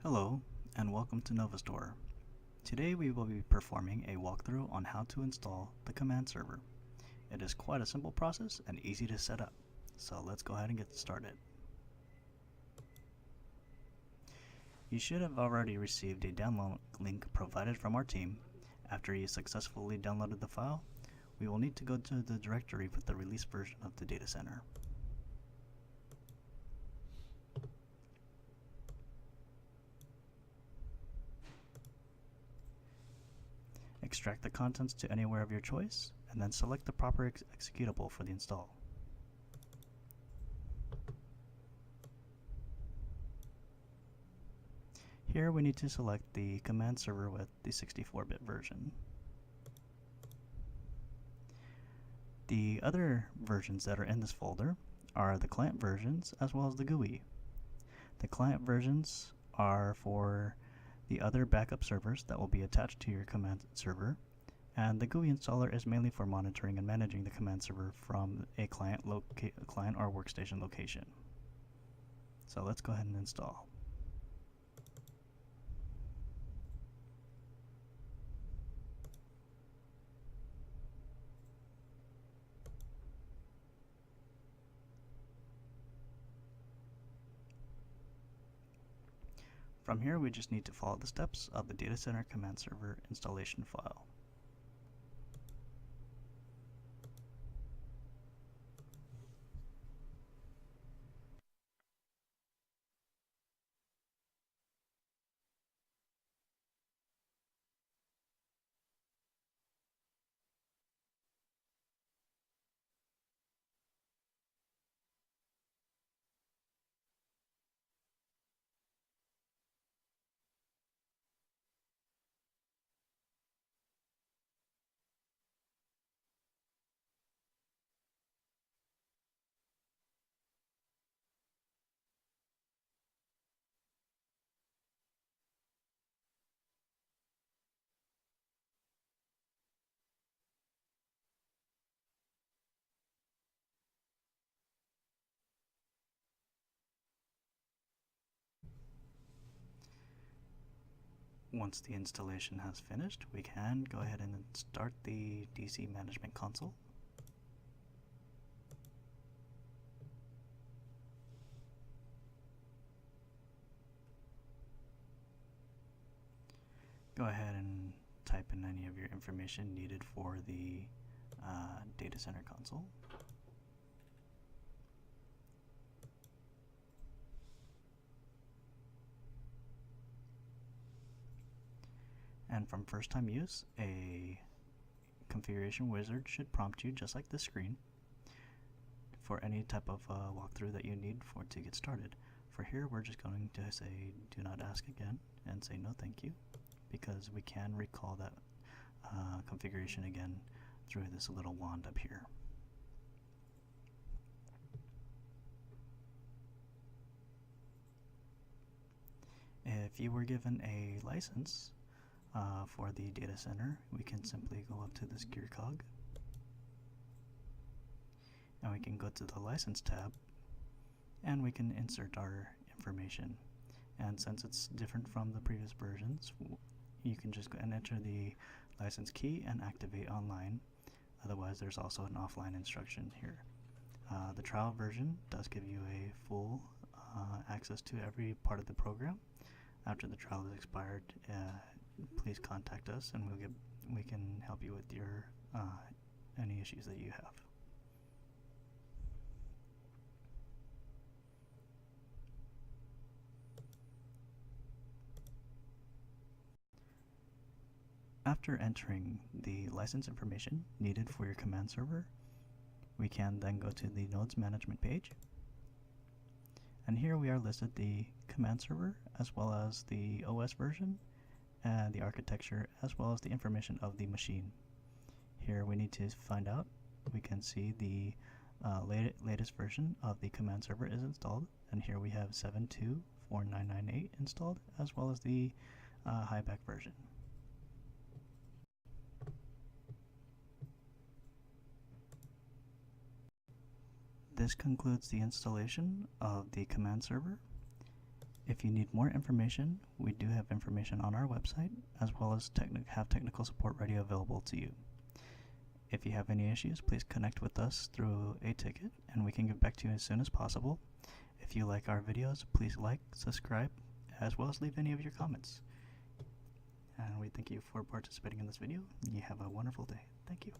Hello and welcome to NovaStor. Today we will be performing a walkthrough on how to install the command server. It is quite a simple process and easy to set up, so let's go ahead and get started. You should have already received a download link provided from our team. After you successfully downloaded the file, we will need to go to the directory with the release version of the data center. Extract the contents to anywhere of your choice, and then select the proper executable for the install. Here we need to select the command server with the 64-bit version. The other versions that are in this folder are the client versions as well as the GUI. The client versions are for the other backup servers that will be attached to your command server, and the GUI installer is mainly for monitoring and managing the command server from a client or workstation location. So let's go ahead and install. From here, we just need to follow the steps of the data center command server installation file. Once the installation has finished, we can go ahead and start the DC management console. Go ahead and type in any of your information needed for the data center console. And from first time use, a configuration wizard should prompt you just like this screen for any type of walkthrough that you need to get started. For here, we're just going to say do not ask again and say no thank you, because we can recall that configuration again through this little wand up here. If you were given a license for the data center, we can simply go up to this gear cog and we can go to the license tab and we can insert our information. And since it's different from the previous versions, you can just go and enter the license key and activate online. Otherwise, there's also an offline instruction here. The trial version does give you a full access to every part of the program. After the trial is expired, please contact us and we can help you with your any issues that you have. After entering the license information needed for your command server, we can then go to the nodes management page. And here we are listed the command server as well as the OS version and the architecture as well as the information of the machine. Here we need to find out, we can see the latest version of the command server is installed, and here we have 7.2.4998 installed as well as the high-back version. This concludes the installation of the command server. If you need more information, we do have information on our website, as well as have technical support ready available to you. If you have any issues, please connect with us through a ticket, and we can get back to you as soon as possible. If you like our videos, please like, subscribe, as well as leave any of your comments. And we thank you for participating in this video. You have a wonderful day. Thank you.